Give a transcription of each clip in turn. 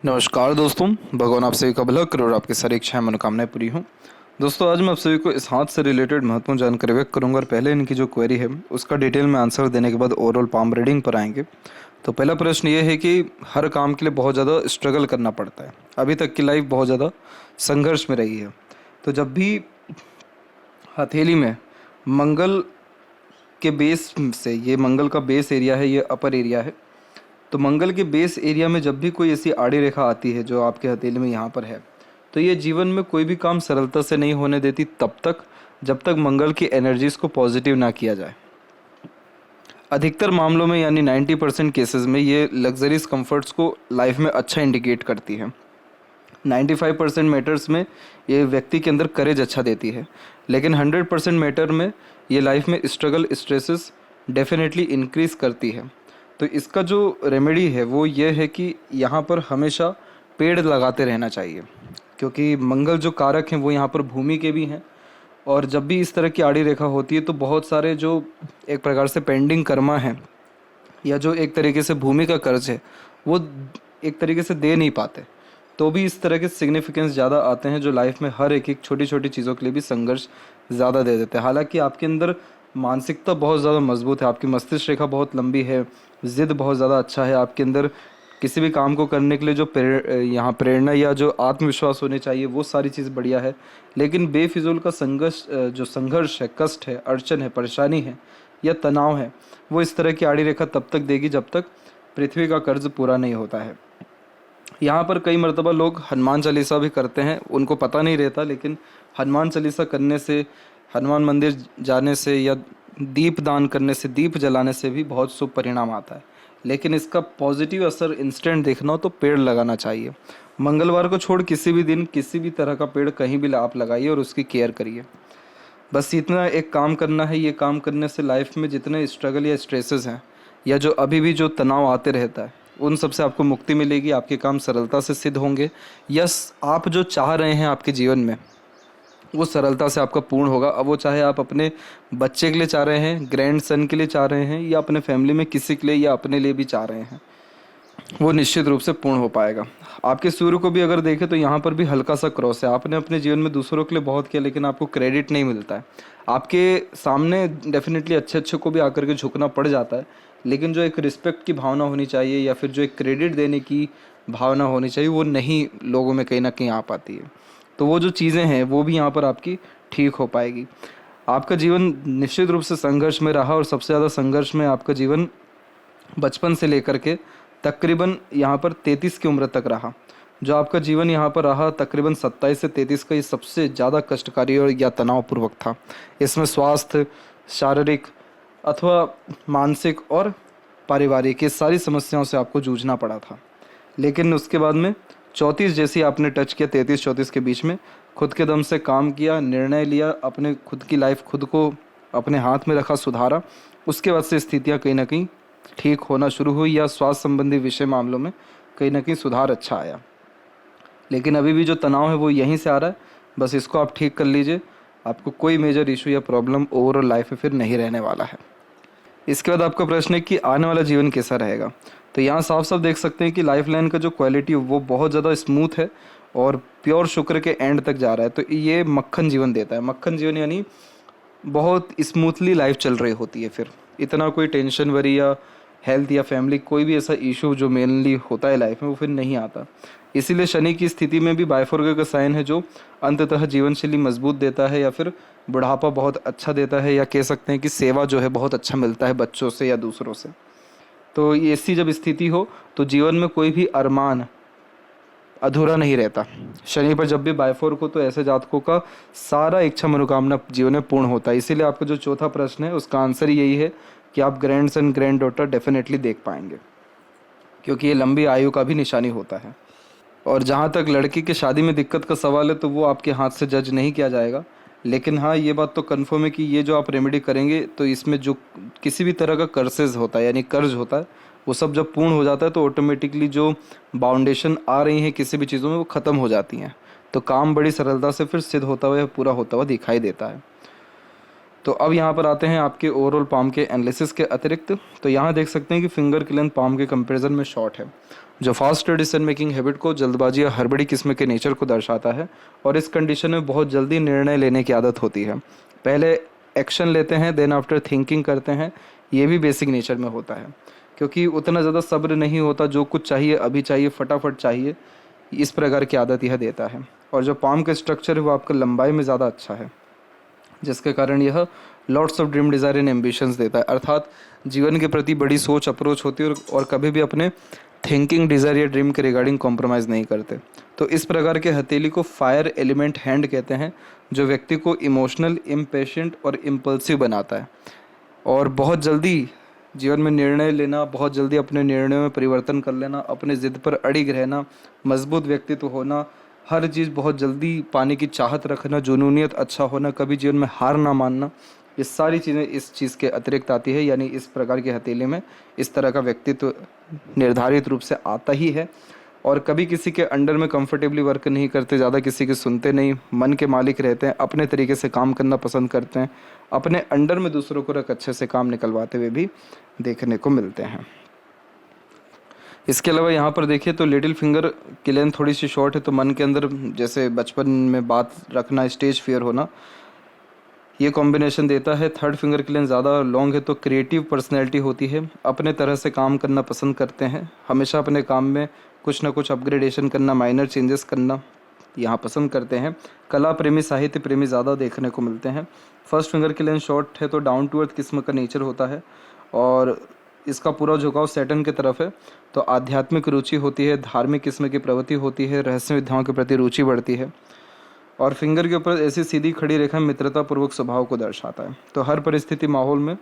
नमस्कार दोस्तों, भगवान आप सभी का भला करे और आपकी सारी इच्छाएं मनोकामनाएं पूरी हों। दोस्तों, आज मैं आप सभी को इस हाथ से रिलेटेड महत्वपूर्ण जानकारी व्यक्त करूंगा और पहले इनकी जो क्वेरी है उसका डिटेल में आंसर देने के बाद ओवरऑल पाम रीडिंग पर आएंगे। तो पहला प्रश्न ये है कि हर काम के लिए बहुत ज़्यादा स्ट्रगल करना पड़ता है। अभी तक की लाइफ बहुत ज़्यादा संघर्ष में रही है। तो जब भी हथेली में मंगल के बेस से, ये मंगल का बेस एरिया है, ये अपर एरिया है, तो मंगल के बेस एरिया में जब भी कोई ऐसी आड़ी रेखा आती है जो आपके हथेली में यहाँ पर है, तो ये जीवन में कोई भी काम सरलता से नहीं होने देती तब तक जब तक मंगल की एनर्जीज को पॉजिटिव ना किया जाए। अधिकतर मामलों में यानी 90% केसेस में ये लग्जरीज कंफर्ट्स को लाइफ में अच्छा इंडिकेट करती है। 95% मैटर्स में ये व्यक्ति के अंदर करेज अच्छा देती है, लेकिन 100% मैटर में ये लाइफ में स्ट्रगल स्ट्रेसेस डेफिनेटली इंक्रीज करती है। तो इसका जो रेमेडी है वो ये है कि यहाँ पर हमेशा पेड़ लगाते रहना चाहिए, क्योंकि मंगल जो कारक हैं वो यहाँ पर भूमि के भी हैं। और जब भी इस तरह की आड़ी रेखा होती है तो बहुत सारे जो एक प्रकार से पेंडिंग कर्मा है या जो एक तरीके से भूमि का कर्ज है वो एक तरीके से दे नहीं पाते, तो भी इस तरह के सिग्निफिकेंस ज़्यादा आते हैं जो लाइफ में हर एक एक छोटी छोटी चीज़ों के लिए भी संघर्ष ज़्यादा दे देते हैं। हालांकि आपके अंदर मानसिकता बहुत ज़्यादा मजबूत है, आपकी मस्तिष्क रेखा बहुत लंबी है, ज़िद बहुत ज़्यादा अच्छा है आपके अंदर, किसी भी काम को करने के लिए जो यहाँ प्रेरणा या जो आत्मविश्वास होने चाहिए वो सारी चीज़ बढ़िया है। लेकिन बेफिजूल का जो संघर्ष है, कष्ट है, अड़चन है, परेशानी है या तनाव है, वो इस तरह की आड़ी रेखा तब तक देगी जब तक पृथ्वी का कर्ज पूरा नहीं होता है। यहाँ पर कई मर्तबा लोग हनुमान चालीसा भी करते हैं, उनको पता नहीं रहता, लेकिन हनुमान चालीसा करने से, हनुमान मंदिर जाने से या दीप दान करने से, दीप जलाने से भी बहुत शुभ परिणाम आता है। लेकिन इसका पॉजिटिव असर इंस्टेंट देखना हो तो पेड़ लगाना चाहिए। मंगलवार को छोड़ किसी भी दिन किसी भी तरह का पेड़ कहीं भी आप लगाइए और उसकी केयर करिए। बस इतना एक काम करना है। ये काम करने से लाइफ में जितने स्ट्रगल या स्ट्रेसेस हैं या जो अभी भी जो तनाव आते रहता है उन सब से आपको मुक्ति मिलेगी, आपके काम सरलता से सिद्ध होंगे। यस, आप जो चाह रहे हैं आपके जीवन में वो सरलता से आपका पूर्ण होगा। अब वो चाहे आप अपने बच्चे के लिए चाह रहे हैं, ग्रैंड सन के लिए चाह रहे हैं, या अपने फैमिली में किसी के लिए या अपने लिए भी चाह रहे हैं, वो निश्चित रूप से पूर्ण हो पाएगा। आपके सूर्य को भी अगर देखें तो यहाँ पर भी हल्का सा क्रॉस है। आपने अपने जीवन में दूसरों के लिए बहुत किया लेकिन आपको क्रेडिट नहीं मिलता है। आपके सामने डेफिनेटली अच्छे अच्छे को भी आकर के झुकना पड़ जाता है, लेकिन जो एक रिस्पेक्ट की भावना होनी चाहिए या फिर जो एक क्रेडिट देने की भावना होनी चाहिए वो नहीं लोगों में कहीं ना कहीं आ पाती है। तो वो जो चीज़ें हैं वो भी यहाँ पर आपकी ठीक हो पाएगी। आपका जीवन निश्चित रूप से संघर्ष में रहा और सबसे ज़्यादा संघर्ष में आपका जीवन बचपन से लेकर के तकरीबन यहाँ पर 33 की उम्र तक रहा। जो आपका जीवन यहाँ पर रहा तकरीबन 27 से 33 का, ये सबसे ज़्यादा कष्टकारी और या तनावपूर्वक था। इसमें स्वास्थ्य, शारीरिक अथवा मानसिक और पारिवारिक, ये सारी समस्याओं से आपको जूझना पड़ा था। लेकिन उसके बाद में 34 जैसी आपने टच किया, 33-34 के बीच में खुद के दम से काम किया, निर्णय लिया, अपने खुद की लाइफ खुद को अपने हाथ में रखा, सुधारा। उसके बाद से स्थितियाँ कहीं ना कहीं ठीक होना शुरू हुई या स्वास्थ्य संबंधी विषय मामलों में कहीं ना कहीं सुधार अच्छा आया। लेकिन अभी भी जो तनाव है वो यहीं से आ रहा है। बस इसको आप ठीक कर लीजिए, आपको कोई मेजर इशू या प्रॉब्लम ओवरऑल लाइफ में फिर नहीं रहने वाला है। इसके बाद आपका प्रश्न है कि आने वाला जीवन कैसा रहेगा। तो यहाँ साफ साफ देख सकते हैं कि लाइफ लाइन का जो क्वालिटी है वो बहुत ज़्यादा स्मूथ है और प्योर शुक्र के एंड तक जा रहा है। तो ये मक्खन जीवन देता है। मक्खन जीवन यानी बहुत स्मूथली लाइफ चल रही होती है, फिर इतना कोई टेंशन वरी या हेल्थ या फैमिली कोई भी ऐसा इशू जो मेनली होता है लाइफ में वो फिर नहीं आता। इसीलिए शनि की स्थिति में भी बायफोर्गे का साइन है जो अंततः जीवन शैली मजबूत देता है या फिर बुढ़ापा बहुत अच्छा देता है, या कह सकते हैं कि सेवा जो है बहुत अच्छा मिलता है बच्चों से या दूसरों से। तो ऐसी जब स्थिति हो तो जीवन में कोई भी अरमान अधूरा नहीं रहता। शनि पर जब भी बायफोर्क हो तो ऐसे जातकों का सारा इच्छा मनोकामना जीवन में पूर्ण होता है। इसीलिए आपका जो चौथा प्रश्न है उसका आंसर यही है कि आप grand son grand daughter definitely देख पाएंगे, क्योंकि ये लंबी आयु का भी निशानी होता है। और जहाँ तक लड़की की शादी में दिक्कत का सवाल है तो वो आपके हाथ से जज नहीं किया जाएगा। लेकिन हाँ, ये बात तो कन्फर्म है कि ये जो आप रेमेडी करेंगे तो इसमें जो किसी भी तरह का कर्सेज होता है यानी कर्ज होता है वो सब जब पूर्ण हो जाता है तो ऑटोमेटिकली जो बाउंडेशन आ रही है किसी भी चीज़ों में वो ख़त्म हो जाती हैं। तो काम बड़ी सरलता से फिर सिद्ध होता हुआ या पूरा होता हुआ दिखाई देता है। तो अब यहाँ पर आते हैं आपके ओवरऑल पाम के एनालिसिस के अतिरिक्त। तो यहाँ देख सकते हैं कि फिंगर की लेंथ पाम के कंपैरिजन में शॉर्ट है। जो फास्ट डिसीजन मेकिंग हैबिट को, जल्दबाजी या हड़बड़ी किस्म के नेचर को दर्शाता है। और इस कंडीशन में बहुत जल्दी निर्णय लेने की आदत होती है, पहले एक्शन लेते हैं देन आफ्टर थिंकिंग करते हैं। ये भी बेसिक नेचर में होता है, क्योंकि उतना ज़्यादा सब्र नहीं होता, जो कुछ चाहिए अभी चाहिए, फटाफट चाहिए, इस प्रकार की आदत यह देता है। और जो पाम का स्ट्रक्चर है वो आपका लंबाई में ज़्यादा अच्छा है, जिसके कारण यह lots of dream desire and ambitions देता है, अर्थात जीवन के प्रति बड़ी सोच अप्रोच होती है और कभी भी अपने थिंकिंग डिज़ायर या ड्रीम के रिगार्डिंग कॉम्प्रोमाइज़ नहीं करते। तो इस प्रकार के हथेली को फायर एलिमेंट हैंड कहते हैं, जो व्यक्ति को इमोशनल, इम्पेशेंट और इम्पल्सिव बनाता है। और बहुत जल्दी जीवन में निर्णय लेना, बहुत जल्दी अपने निर्णयों में परिवर्तन कर लेना, अपने ज़िद पर अड़िग रहना, मजबूत व्यक्तित्व होना, हर चीज़ बहुत जल्दी पाने की चाहत रखना, जुनूनियत अच्छा होना, कभी जीवन में हार ना मानना, ये सारी चीज़ें इस चीज़ के अतिरिक्त आती है। यानी इस प्रकार की हथेली में इस तरह का व्यक्तित्व निर्धारित रूप से आता ही है। और कभी किसी के अंडर में कंफर्टेबली वर्क नहीं करते, ज़्यादा किसी के सुनते नहीं, मन के मालिक रहते हैं, अपने तरीके से काम करना पसंद करते हैं, अपने अंडर में दूसरों को रख अच्छे से काम निकलवाते हुए भी देखने को मिलते हैं। इसके अलावा यहाँ पर देखिए तो लिटिल फिंगर की लेंथ थोड़ी सी शॉर्ट है, तो मन के अंदर जैसे बचपन में बात रखना, स्टेज फियर होना, ये कॉम्बिनेशन देता है। थर्ड फिंगर की लेंथ ज़्यादा लॉन्ग है तो क्रिएटिव पर्सनैलिटी होती है, अपने तरह से काम करना पसंद करते हैं, हमेशा अपने काम में कुछ ना कुछ अपग्रेडेशन करना, माइनर चेंजेस करना यहाँ पसंद करते हैं। कला प्रेमी, साहित्य प्रेमी ज़्यादा देखने को मिलते हैं। फर्स्ट फिंगर की लेंथ शॉर्ट है तो डाउन टू अर्थ किस्म का नेचर होता है और इसका पूरा झुकाव सैटर्न की तरफ है, तो आध्यात्मिक रुचि होती है, धार्मिक किस्म की प्रवृत्ति होती है, रहस्य विद्याओं के प्रति रुचि बढ़ती है। और फिंगर के ऊपर ऐसी सीधी खड़ी रेखा मित्रता पूर्वक स्वभाव को दर्शाता है। तो हर परिस्थिति माहौल में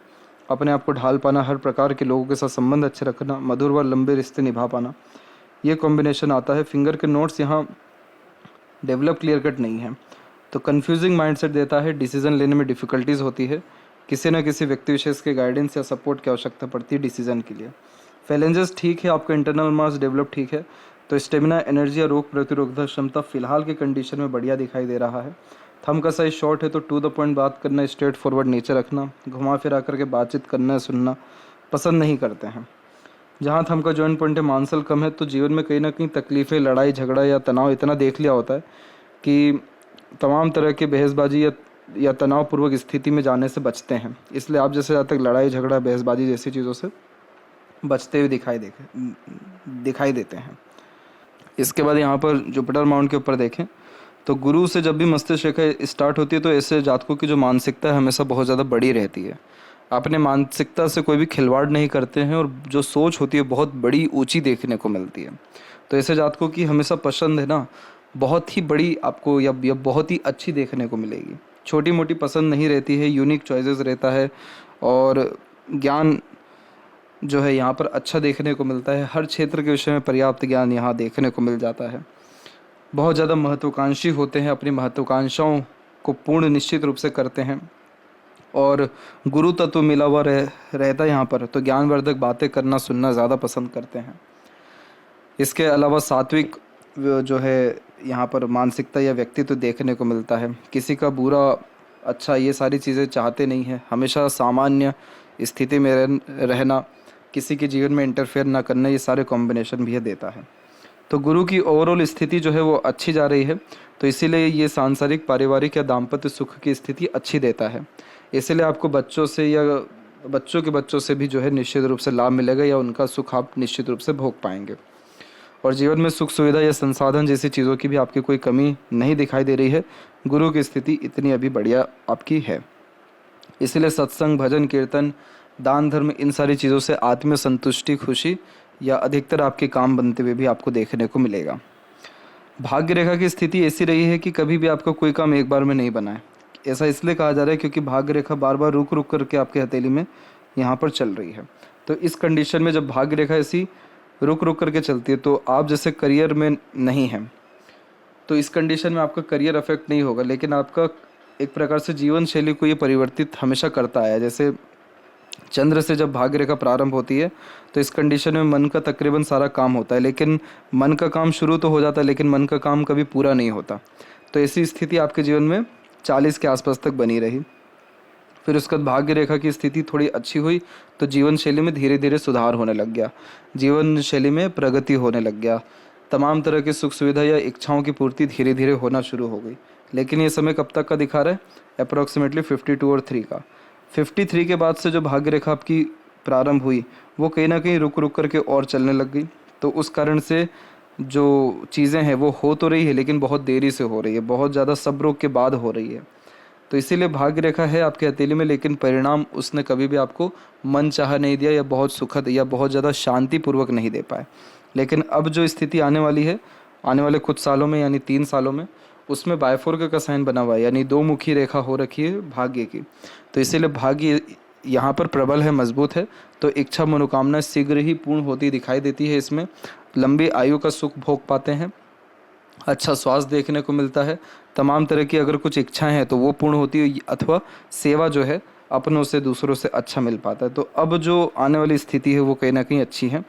अपने आप को ढाल पाना, हर प्रकार के लोगों के साथ संबंध अच्छे रखना, मधुर व लंबे रिश्ते निभा पाना, ये कॉम्बिनेशन आता है। फिंगर के नोट्स यहाँ डेवलप क्लियर कट नहीं है, तो कन्फ्यूजिंग माइंडसेट देता है, डिसीजन लेने में डिफ़िकल्टीज़ होती है, किसी न किसी व्यक्ति विशेष के गाइडेंस या सपोर्ट की आवश्यकता पड़ती है डिसीजन के लिए। फैलेंजेस ठीक है, आपका इंटरनल मास डेवलप ठीक है, तो स्टेमिना, एनर्जी या रोग प्रतिरोधक क्षमता फिलहाल के कंडीशन में बढ़िया दिखाई दे रहा है। थंब का साइज शॉर्ट है तो टू द पॉइंट बात करना, स्ट्रेट फॉरवर्ड नेचर रखना, घुमा फिरा करके बातचीत करना, सुनना पसंद नहीं करते हैं। जहाँ थंब का जॉइंट पॉइंट है मांसल कम है, तो जीवन में कहीं ना कहीं तकलीफ़ें, लड़ाई झगड़ा या तनाव इतना देख लिया होता है कि तमाम तरह के बहसबाजी या तनावपूर्वक स्थिति में जाने से बचते हैं। इसलिए आप जैसे ज़्यादा तक लड़ाई झगड़ा, बहसबाजी जैसी चीज़ों से बचते हुए दिखाई देते हैं। इसके बाद यहाँ पर जुपिटर माउंट के ऊपर देखें तो गुरु से जब भी मस्तिष्क रेखा स्टार्ट होती है तो ऐसे जातकों की जो मानसिकता है हमेशा बहुत ज़्यादा बड़ी रहती है। अपने मानसिकता से कोई भी खिलवाड़ नहीं करते हैं और जो सोच होती है बहुत बड़ी ऊंची देखने को मिलती है। तो ऐसे जातकों की हमेशा पसंद है ना बहुत ही बड़ी आपको या बहुत ही अच्छी देखने को मिलेगी। छोटी मोटी पसंद नहीं रहती है, यूनिक चॉइसेस रहता है और ज्ञान जो है यहाँ पर अच्छा देखने को मिलता है। हर क्षेत्र के विषय में पर्याप्त ज्ञान यहाँ देखने को मिल जाता है। बहुत ज़्यादा महत्वाकांक्षी होते हैं, अपनी महत्वाकांक्षाओं को पूर्ण निश्चित रूप से करते हैं और गुरु तत्व मिला हुआ रहता है यहाँ पर, तो ज्ञानवर्धक बातें करना, सुनना ज़्यादा पसंद करते हैं। इसके अलावा सात्विक जो है यहाँ पर मानसिकता या व्यक्तित्व देखने को मिलता है। किसी का बुरा अच्छा ये सारी चीज़ें चाहते नहीं हैं, हमेशा सामान्य स्थिति में रहना, किसी के जीवन में इंटरफेयर ना करना, ये सारे कॉम्बिनेशन भी ये देता है। तो गुरु की ओवरऑल स्थिति जो है वो अच्छी जा रही है, तो इसीलिए ये सांसारिक, पारिवारिक या दाम्पत्य सुख की स्थिति अच्छी देता है। इसीलिए आपको बच्चों से या बच्चों के बच्चों से भी जो है निश्चित रूप से लाभ मिलेगा या उनका सुख आप निश्चित रूप से भोग पाएंगे। और जीवन में सुख सुविधा या संसाधन जैसी चीज़ों की भी आपकी कोई कमी नहीं दिखाई दे रही है। गुरु की स्थिति इतनी अभी बढ़िया आपकी है। इसीलिए सत्संग, भजन, कीर्तन, दान, धर्म, इन सारी चीज़ों से आत्म संतुष्टि, खुशी या अधिकतर आपके काम बनते हुए भी आपको देखने को मिलेगा। भाग्य रेखा की स्थिति ऐसी रही है कि कभी भी आपका कोई काम एक बार में नहीं बना है। ऐसा इसलिए कहा जा रहा है क्योंकि भाग्य रेखा बार बार रुक रुक करके आपके हथेली में यहाँ पर चल रही है। तो इस कंडीशन में जब भाग्य रेखा ऐसी रुक रुक करके चलती है तो आप जैसे करियर में नहीं हैं, तो इस कंडीशन में आपका करियर अफेक्ट नहीं होगा, लेकिन आपका एक प्रकार से जीवन शैली को ये परिवर्तित हमेशा करता है। जैसे चंद्र से जब भाग्य रेखा प्रारंभ होती है तो इस कंडीशन में मन का तकरीबन सारा काम होता है, लेकिन मन का काम शुरू तो हो जाता है लेकिन मन का काम कभी पूरा नहीं होता। तो ऐसी स्थिति आपके जीवन में 40 के आसपास तक बनी रही। फिर उसके बाद भाग्य रेखा की स्थिति थोड़ी अच्छी हुई तो जीवन शैली में धीरे धीरे सुधार होने लग गया, जीवन शैली में प्रगति होने लग गया, तमाम तरह की सुख सुविधा या इच्छाओं की पूर्ति धीरे धीरे होना शुरू हो गई। लेकिन ये समय कब तक का दिखा रहा है? अप्रॉक्सीमेटली 52 और 3 का। 53 के बाद से जो भाग्य रेखा आपकी प्रारंभ हुई वो कहीं ना कहीं रुक रुक करके और चलने लग गई। तो उस कारण से जो चीज़ें हैं वो हो तो रही है लेकिन बहुत देरी से हो रही है, बहुत ज़्यादा सब्र के बाद हो रही है। तो इसीलिए भाग्य रेखा है आपके हथेली में, लेकिन परिणाम उसने कभी भी आपको मन चाहा नहीं दिया या बहुत सुखद या बहुत ज़्यादा शांतिपूर्वक नहीं दे पाए। लेकिन अब जो स्थिति आने वाली है, आने वाले कुछ सालों में यानी 3 सालों में, उसमें बायफोर्क का साइन बना हुआ है, यानी दो मुखी रेखा हो रखी है भाग्य की। तो इसीलिए भाग्य यहाँ पर प्रबल है, मजबूत है। तो इच्छा मनोकामना शीघ्र ही पूर्ण होती दिखाई देती है। इसमें लंबी आयु का सुख भोग पाते हैं, अच्छा स्वास्थ्य देखने को मिलता है, तमाम तरह की अगर कुछ इच्छाएं हैं तो वो पूर्ण होती है, अथवा सेवा जो है अपनों से दूसरों से अच्छा मिल पाता है। तो अब जो आने वाली स्थिति है वो कहीं ना कहीं अच्छी है,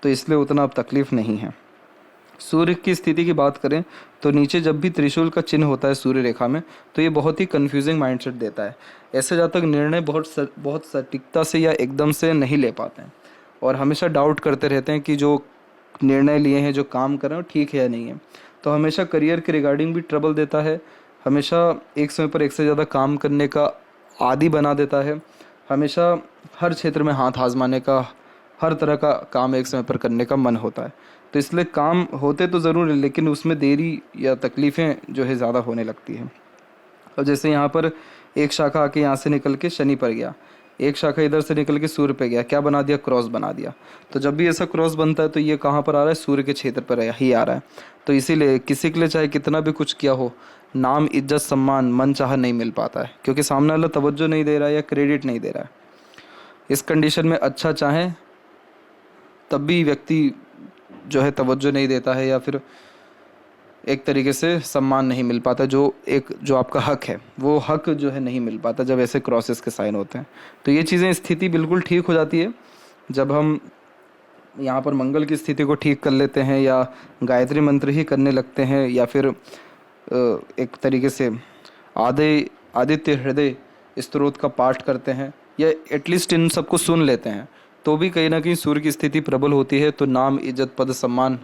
तो इसलिए उतना अब तकलीफ नहीं है। सूर्य की स्थिति की बात करें तो नीचे जब भी त्रिशूल का चिन्ह होता है सूर्य रेखा में, तो ये बहुत ही कन्फ्यूजिंग माइंडसेट देता है। ऐसे जातक निर्णय बहुत सटीकता से या एकदम से नहीं ले पाते हैं और हमेशा डाउट करते रहते हैं कि जो निर्णय लिए हैं, जो काम कर रहे हैं, वो ठीक है या नहीं है। तो हमेशा करियर के रिगार्डिंग भी ट्रबल देता है, हमेशा एक समय पर एक से ज़्यादा काम करने का आदी बना देता है, हमेशा हर क्षेत्र में हाथ आजमाने का, हर तरह का काम एक समय पर करने का मन होता है। तो इसलिए काम होते तो ज़रूर है लेकिन उसमें देरी या तकलीफ़ें जो है ज़्यादा होने लगती हैं। अब जैसे यहाँ पर एक शाखा आके यहाँ से निकल के शनि पर गया, एक शाखा इधर से निकल के सूर्य पे गया, क्या बना दिया? क्रॉस बना दिया। तो जब भी ऐसा क्रॉस बनता है तो ये कहाँ पर आ रहा है? सूर्य के क्षेत्र पर ही आ रहा है। तो इसीलिए किसी के लिए चाहे कितना भी कुछ किया हो, नाम इज्जत सम्मान मन चाहा नहीं मिल पाता है, क्योंकि सामने वाला तवज्जो नहीं दे रहा है या क्रेडिट नहीं दे रहा है। इस कंडीशन में अच्छा चाहें तब भी व्यक्ति जो है तवज्जो नहीं देता है या फिर एक तरीके से सम्मान नहीं मिल पाता, जो आपका हक है वो हक जो है नहीं मिल पाता जब ऐसे क्रॉसेस के साइन होते हैं। तो ये चीज़ें स्थिति बिल्कुल ठीक हो जाती है जब हम यहाँ पर मंगल की स्थिति को ठीक कर लेते हैं या गायत्री मंत्र ही करने लगते हैं या फिर एक तरीके से आदित्य हृदय स्तोत्र का पाठ करते हैं या एटलीस्ट इन सबको सुन लेते हैं, तो भी कहीं ना कहीं सूर्य की स्थिति प्रबल होती है। तो नाम इज्जत पद सम्मान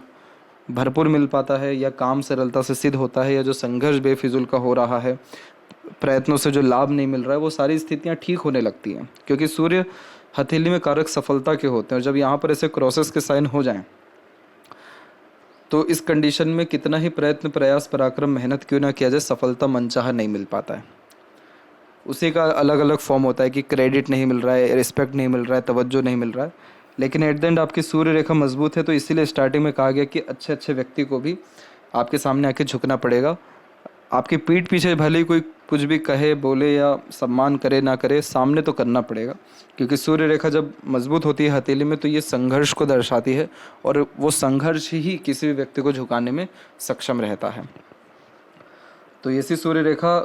भरपूर मिल पाता है या काम सरलता से सिद्ध होता है, या जो संघर्ष बेफिजूल का हो रहा है, प्रयत्नों से जो लाभ नहीं मिल रहा है, वो सारी स्थितियां ठीक होने लगती हैं, क्योंकि सूर्य हथेली में कारक सफलता के होते हैं। और जब यहाँ पर ऐसे क्रॉसेस के साइन हो जाएं तो इस कंडीशन में कितना ही प्रयत्न प्रयास पराक्रम मेहनत क्यों ना किया जाए, सफलता मनचाहा नहीं मिल पाता है। उसी का अलग अलग फॉर्म होता है कि क्रेडिट नहीं मिल रहा है, रिस्पेक्ट नहीं मिल रहा है, तवज्जो नहीं मिल रहा है। लेकिन एट द एंड आपकी सूर्य रेखा मजबूत है, तो इसीलिए स्टार्टिंग में कहा गया कि अच्छे अच्छे व्यक्ति को भी आपके सामने आके झुकना पड़ेगा। आपकी पीठ पीछे भले ही कोई कुछ भी कहे बोले या सम्मान करे ना करे, सामने तो करना पड़ेगा, क्योंकि सूर्य रेखा जब मजबूत होती है हथेली में तो ये संघर्ष को दर्शाती है और वो संघर्ष ही किसी भी व्यक्ति को झुकाने में सक्षम रहता है। तो ऐसी सूर्य रेखा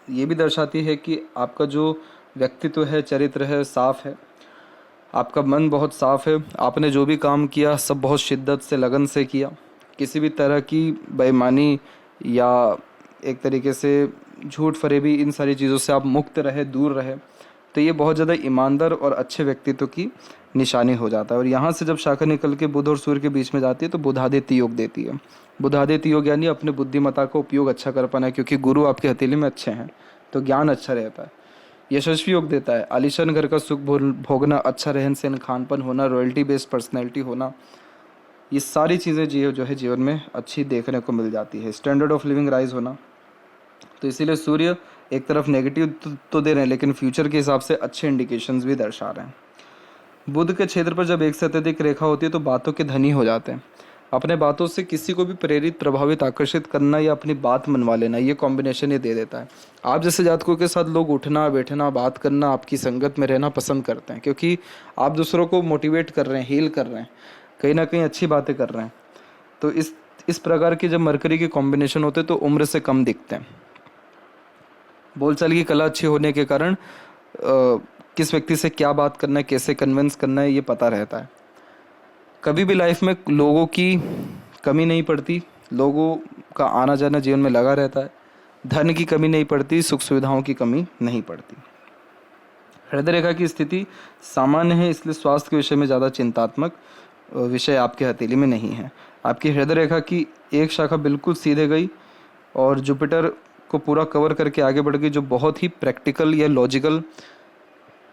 ये भी दर्शाती है कि आपका जो व्यक्तित्व है, चरित्र है, साफ है, आपका मन बहुत साफ है, आपने जो भी काम किया सब बहुत शिद्दत से लगन से किया, किसी भी तरह की बेईमानी या एक तरीके से झूठ फरेबी इन सारी चीज़ों से आप मुक्त रहे, दूर रहे। तो ये बहुत ज़्यादा ईमानदार और अच्छे व्यक्तित्व की निशानी हो जाता है। और यहाँ से जब शाखा निकल के बुध और सूर्य के बीच में जाती है तो बुधादित्य योग देती है। बुधादित्य योग यानी अपने बुद्धिमत्ता का उपयोग अच्छा कर पाना, क्योंकि गुरु आपके हथेली में अच्छे हैं तो ज्ञान अच्छा रहता है। यशस्वी योग देता है, आलीशान घर का सुख भोगना, अच्छा रहन सहन खान पान होना, रॉयल्टी बेस्ड पर्सनैलिटी होना, ये सारी चीज़ें जो है जीवन में अच्छी देखने को मिल जाती है। स्टैंडर्ड ऑफ लिविंग राइज होना। तो इसीलिए सूर्य एक तरफ नेगेटिव तो दे रहे हैं लेकिन फ्यूचर के हिसाब से अच्छे इंडिकेशंस भी दर्शा रहे हैं। बुध के क्षेत्र पर जब एक से अत्यधिक रेखा होती है तो बातों के धनी हो जाते हैं। अपने बातों से किसी को भी प्रेरित, प्रभावित, आकर्षित करना या अपनी बात मनवा लेना, ये कॉम्बिनेशन ये दे देता है। आप जैसे जातकों के साथ लोग उठना बैठना, बात करना, आपकी संगत में रहना पसंद करते हैं, क्योंकि आप दूसरों को मोटिवेट कर रहे हैं, हील कर रहे हैं, कहीं ना कहीं अच्छी बातें कर रहे हैं। तो इस प्रकार की जब मरकरी के कॉम्बिनेशन होते हैं तो उम्र से कम दिखते हैं। बोलचाल की कला अच्छी होने के कारण किस व्यक्ति से क्या बात करना है, कैसे कन्विंस करना है, ये पता रहता है। कभी भी लाइफ में लोगों की कमी नहीं पड़ती, लोगों का आना जाना जीवन में लगा रहता है, धन की कमी नहीं पड़ती, सुख सुविधाओं की कमी नहीं पड़ती। हृदय रेखा की स्थिति सामान्य है, इसलिए स्वास्थ्य के विषय में ज़्यादा चिंतात्मक विषय आपके हथेली में नहीं है। आपकी हृदय रेखा की एक शाखा बिल्कुल सीधे गई और जुपिटर को पूरा कवर करके आगे बढ़ गई, जो बहुत ही प्रैक्टिकल या लॉजिकल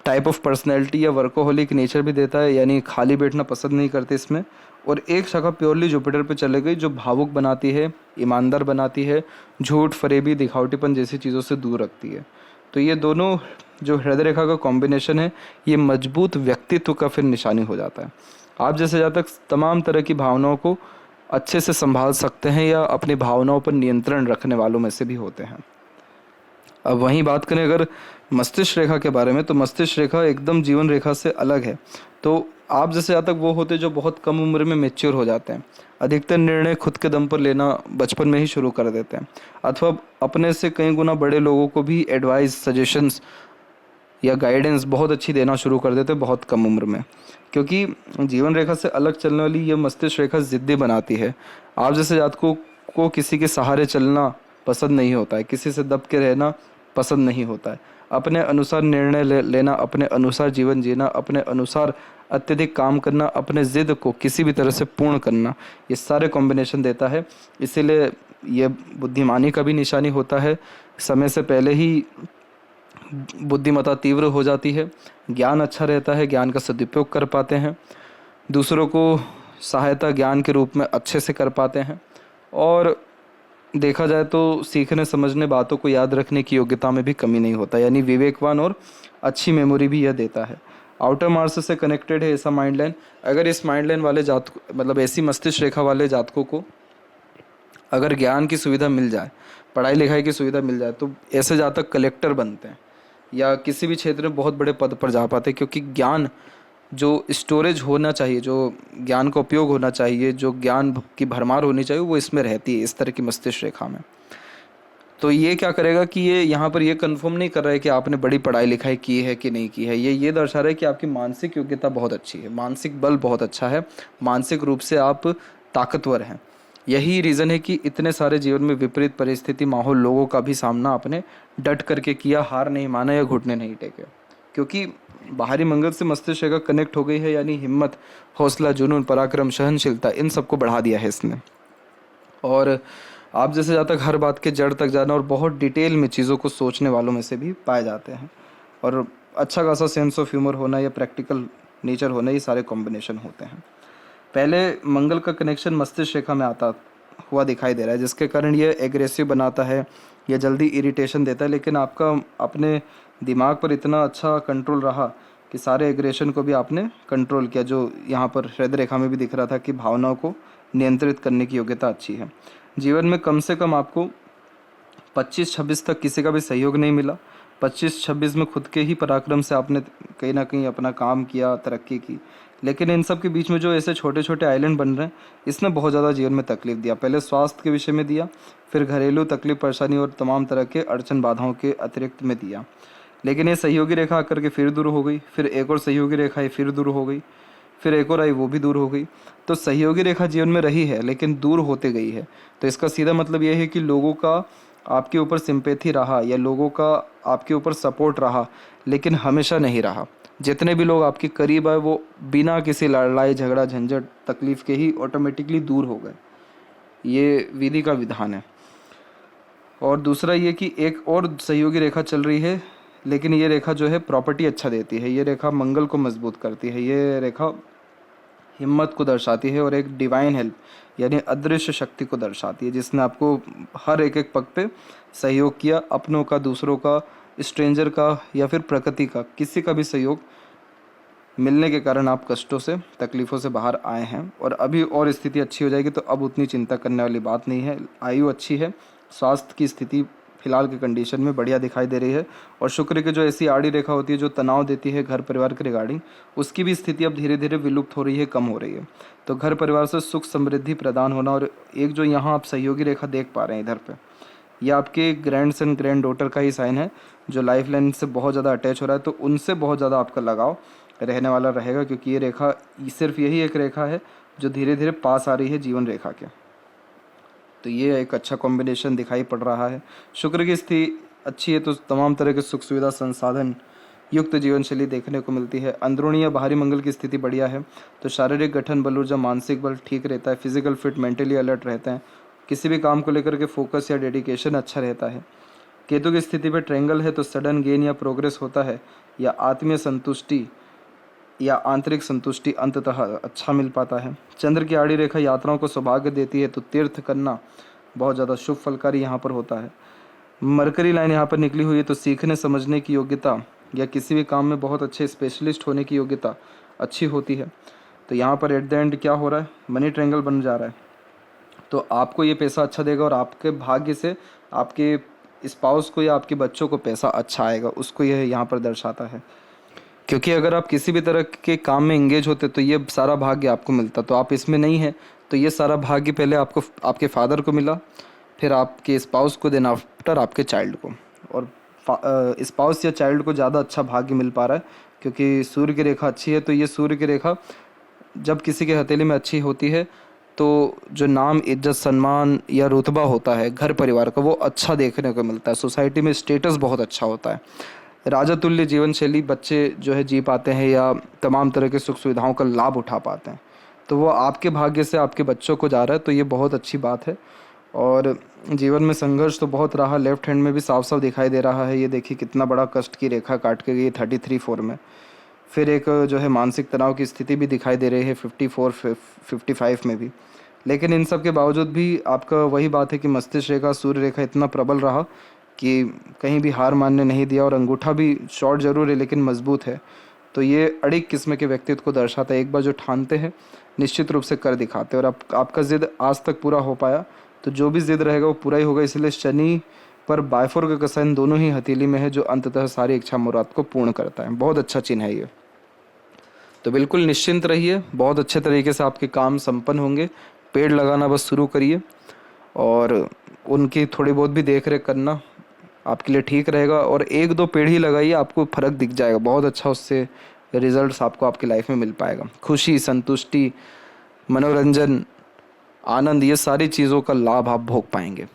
टाइप ऑफ पर्सनैलिटी या वर्कोहोलिक नेचर भी देता है, यानी खाली बैठना पसंद नहीं करते इसमें। और एक शाखा प्योरली जुपिटर पे चले गई, जो भावुक बनाती है, ईमानदार बनाती है, झूठ, फरेबी, दिखावटीपन जैसी चीज़ों से दूर रखती है। तो ये दोनों जो हृदय रेखा का कॉम्बिनेशन है, ये मजबूत व्यक्तित्व का फिर निशानी हो जाता है। आप जैसे जातक तमाम तरह की भावनाओं को अच्छे से संभाल सकते हैं या अपनी भावनाओं पर नियंत्रण रखने वालों में से भी होते हैं। अब वहीं बात करें अगर मस्तिष्क रेखा के बारे में, तो मस्तिष्क रेखा एकदम जीवन रेखा से अलग है। तो आप जैसे जातक वो होते जो बहुत कम उम्र में मैच्योर हो जाते हैं, अधिकतर निर्णय खुद के दम पर लेना बचपन में ही शुरू कर देते हैं, अथवा अपने से कई गुना बड़े लोगों को भी एडवाइस, सजेशंस या गाइडेंस बहुत अच्छी देना शुरू कर देते हैं बहुत कम उम्र में। क्योंकि जीवन रेखा से अलग चलने वाली ये मस्तिष्क रेखा ज़िद्दी बनाती है। आप जैसे जातकों को किसी के सहारे चलना पसंद नहीं होता है, किसी से दब के रहना पसंद नहीं होता है। अपने अनुसार निर्णय लेना, अपने अनुसार जीवन जीना, अपने अनुसार अत्यधिक काम करना, अपने ज़िद को किसी भी तरह से पूर्ण करना, ये सारे कॉम्बिनेशन देता है। इसीलिए ये बुद्धिमानी का भी निशानी होता है। समय से पहले ही बुद्धिमत्ता तीव्र हो जाती है, ज्ञान अच्छा रहता है, ज्ञान का सदुपयोग कर पाते हैं, दूसरों को सहायता ज्ञान के रूप में अच्छे से कर पाते हैं, और देखा जाए तो सीखने समझने, बातों को याद रखने की योग्यता में भी कमी नहीं होता, यानी विवेकवान और अच्छी मेमोरी भी यह देता है। आउटर मार्स से कनेक्टेड है ऐसा माइंड लाइन। अगर इस माइंड लाइन वाले जातक मतलब ऐसी मस्तिष्क रेखा वाले जातकों को अगर ज्ञान की सुविधा मिल जाए, पढ़ाई लिखाई की सुविधा मिल जाए, तो ऐसे जातक कलेक्टर बनते हैं या किसी भी क्षेत्र में बहुत बड़े पद पर जा पाते हैं। क्योंकि ज्ञान जो स्टोरेज होना चाहिए, जो ज्ञान का उपयोग होना चाहिए, जो ज्ञान की भरमार होनी चाहिए, वो इसमें रहती है, इस तरह की मस्तिष्क रेखा में। तो ये क्या करेगा कि ये यहाँ पर ये कंफर्म नहीं कर रहा है कि आपने बड़ी पढ़ाई लिखाई की है कि नहीं की है, ये दर्शा रहा है कि आपकी मानसिक योग्यता बहुत अच्छी है, मानसिक बल बहुत अच्छा है, मानसिक रूप से आप ताकतवर हैं। यही रीज़न है कि इतने सारे जीवन में विपरीत परिस्थिति, माहौल, लोगों का भी सामना आपने डट करके किया, हार नहीं माना या घुटने नहीं टेके। क्योंकि बाहरी मंगल से मस्तिष्क रेखा कनेक्ट हो गई है, यानी हिम्मत, हौसला, जुनून, पराक्रम, सहनशीलता, इन सबको बढ़ा दिया है इसने। और आप जैसे जातक हर बात के जड़ तक जाना और बहुत डिटेल में चीज़ों को सोचने वालों में से भी पाए जाते हैं, और अच्छा खासा सेंस ऑफ ह्यूमर होना या प्रैक्टिकल नेचर होना, ये सारे कॉम्बिनेशन होते हैं। पहले मंगल का कनेक्शन मस्तिष्क रेखा में आता हुआ दिखाई दे रहा है, जिसके कारण ये एग्रेसिव बनाता है या जल्दी इरिटेशन देता है। लेकिन आपका अपने दिमाग पर इतना अच्छा कंट्रोल रहा कि सारे एग्रेशन को भी आपने कंट्रोल किया, जो यहाँ पर हृदय रेखा में भी दिख रहा था कि भावनाओं को नियंत्रित करने की योग्यता अच्छी है। जीवन में कम से कम आपको 25-26 तक किसी का भी सहयोग नहीं मिला। 25-26 में खुद के ही पराक्रम से आपने कहीं ना कहीं अपना काम किया, तरक्की की। लेकिन इन सब के बीच में जो ऐसे छोटे छोटे आइलैंड बन रहे हैं, इसने बहुत ज़्यादा जीवन में तकलीफ दिया। पहले स्वास्थ्य के विषय में दिया, फिर घरेलू तकलीफ, परेशानी और तमाम तरह के अड़चन बाधाओं के अतिरिक्त में दिया। लेकिन ये सहयोगी रेखा आकर के फिर दूर हो गई, फिर एक और सहयोगी रेखा आई, फिर दूर हो गई, फिर एक और आई, वो भी दूर हो गई। तो सहयोगी रेखा जीवन में रही है लेकिन दूर होते गई है। तो इसका सीधा मतलब यह है कि लोगों का आपके ऊपर सिंपैथी रहा या लोगों का आपके ऊपर सपोर्ट रहा, लेकिन हमेशा नहीं रहा। जितने भी लोग आपके करीब आए वो बिना किसी लड़ाई झगड़ा झंझट तकलीफ के ही ऑटोमेटिकली दूर हो गए। ये विधि का विधान है। और दूसरा ये कि एक और सहयोगी रेखा चल रही है, लेकिन ये रेखा जो है प्रॉपर्टी अच्छा देती है, ये रेखा मंगल को मजबूत करती है, ये रेखा हिम्मत को दर्शाती है और एक डिवाइन हेल्प यानी अदृश्य शक्ति को दर्शाती है, जिसने आपको हर एक एक पग पे सहयोग किया, अपनों का, दूसरों का, स्ट्रेंजर का या फिर प्रकृति का, किसी का भी सहयोग मिलने के कारण आप कष्टों से, तकलीफ़ों से बाहर आए हैं। और अभी और स्थिति अच्छी हो जाएगी तो अब उतनी चिंता करने वाली बात नहीं है। आयु अच्छी है, स्वास्थ्य की स्थिति फिलहाल की कंडीशन में बढ़िया दिखाई दे रही है। और शुक्र की जो ऐसी आड़ी रेखा होती है जो तनाव देती है घर परिवार के रिगार्डिंग, उसकी भी स्थिति अब धीरे धीरे विलुप्त हो रही है, कम हो रही है। तो घर परिवार से सुख समृद्धि प्रदान होना, और एक जो यहाँ आप सहयोगी रेखा देख पा रहे हैं इधर पे, यह आपके ग्रैंड सन ग्रैंड डॉटर का ही साइन है, जो लाइफ लाइन से बहुत ज़्यादा अटैच हो रहा है। तो उनसे बहुत ज़्यादा आपका लगाव रहने वाला रहेगा, क्योंकि ये रेखा सिर्फ यही एक रेखा है जो धीरे धीरे पास आ रही है जीवन रेखा के। तो ये एक अच्छा कॉम्बिनेशन दिखाई पड़ रहा है। शुक्र की स्थिति अच्छी है तो तमाम तरह के सुख सुविधा संसाधन युक्त जीवन शैली देखने को मिलती है। अंदरूनी या बाहरी मंगल की स्थिति बढ़िया है, तो शारीरिक गठन, बल ऊर्जा, मानसिक बल ठीक रहता है। फिजिकल फिट, मेंटली अलर्ट रहते हैं। किसी भी काम को लेकर के फोकस या डेडिकेशन अच्छा रहता है। केतु की स्थिति पे ट्रेंगल है, तो सडन गेन या प्रोग्रेस होता है, या आत्मीय संतुष्टि या आंतरिक संतुष्टि अंततः अच्छा मिल पाता है। चंद्र की आड़ी रेखा यात्राओं को सौभाग्य देती है, तो तीर्थ करना बहुत ज़्यादा शुभ फलकारी यहाँ पर होता है। मरकरी लाइन यहाँ पर निकली हुई है, तो सीखने समझने की योग्यता या किसी भी काम में बहुत अच्छे स्पेशलिस्ट होने की योग्यता अच्छी होती है। तो यहाँ पर एट द एंड क्या हो रहा है, मनी ट्रेंगल बन जा रहा है, तो आपको ये पैसा अच्छा देगा और आपके भाग्य से आपके स्पाउस को या आपके बच्चों को पैसा अच्छा आएगा, उसको यह यहाँ पर दर्शाता है। क्योंकि अगर आप किसी भी तरह के काम में इंगेज होते तो ये सारा भाग्य आपको मिलता, तो आप इसमें नहीं है, तो ये सारा भाग्य पहले आपको आपके फादर को मिला, फिर आपके स्पाउस को, देन आफ्टर आपके चाइल्ड को। और स्पाउस या चाइल्ड को ज़्यादा अच्छा भाग्य मिल पा रहा है, क्योंकि सूर्य की रेखा अच्छी है। तो ये सूर्य की रेखा जब किसी के हथेली में अच्छी होती है, तो जो नाम, इज्जत, सम्मान या रुतबा होता है घर परिवार का, वो अच्छा देखने को मिलता है। सोसाइटी में स्टेटस बहुत अच्छा होता है। राजा तुल्य जीवन शैली बच्चे जो है जी पाते हैं, या तमाम तरह के सुख सुविधाओं का लाभ उठा पाते हैं, तो वो आपके भाग्य से आपके बच्चों को जा रहा है, तो ये बहुत अच्छी बात है। और जीवन में संघर्ष तो बहुत रहा, लेफ्ट हैंड में भी साफ साफ दिखाई दे रहा है। ये देखिए कितना बड़ा कष्ट की रेखा काट के गई 33-4 में। फिर एक जो है मानसिक तनाव की स्थिति भी दिखाई दे रही है 54-55 में भी। लेकिन इन सब के बावजूद भी आपका वही बात है कि मस्तिष्क रेखा, सूर्य रेखा इतना प्रबल रहा कि कहीं भी हार मानने नहीं दिया, और अंगूठा भी शॉर्ट जरूर है लेकिन मजबूत है। तो ये अड़िग किस्म के व्यक्तित्व को दर्शाता है। एक बार जो ठानते हैं निश्चित रूप से कर दिखाते हैं, और आपका जिद आज तक पूरा हो पाया, तो जो भी जिद रहेगा वो पूरा ही होगा। इसलिए शनि पर बायफोर का साइन दोनों ही हथेली में है, जो अंततः सारी इच्छा मुराद को पूर्ण करता है। बहुत अच्छा चिन्ह है ये। तो बिल्कुल निश्चिंत रहिए, बहुत अच्छे तरीके से आपके काम संपन्न होंगे। पेड़ लगाना बस शुरू करिए, और उनकी थोड़ी बहुत भी देख रेख करना आपके लिए ठीक रहेगा। और 1-2 पेड़ ही लगाइए, आपको फ़र्क दिख जाएगा, बहुत अच्छा उससे रिजल्ट्स आपको आपकी लाइफ में मिल पाएगा। खुशी, संतुष्टि, मनोरंजन, आनंद, ये सारी चीज़ों का लाभ आप भोग पाएंगे।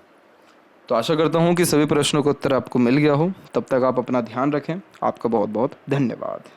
तो आशा करता हूँ कि सभी प्रश्नों का उत्तर आपको मिल गया हो। तब तक आप अपना ध्यान रखें। आपका बहुत बहुत धन्यवाद।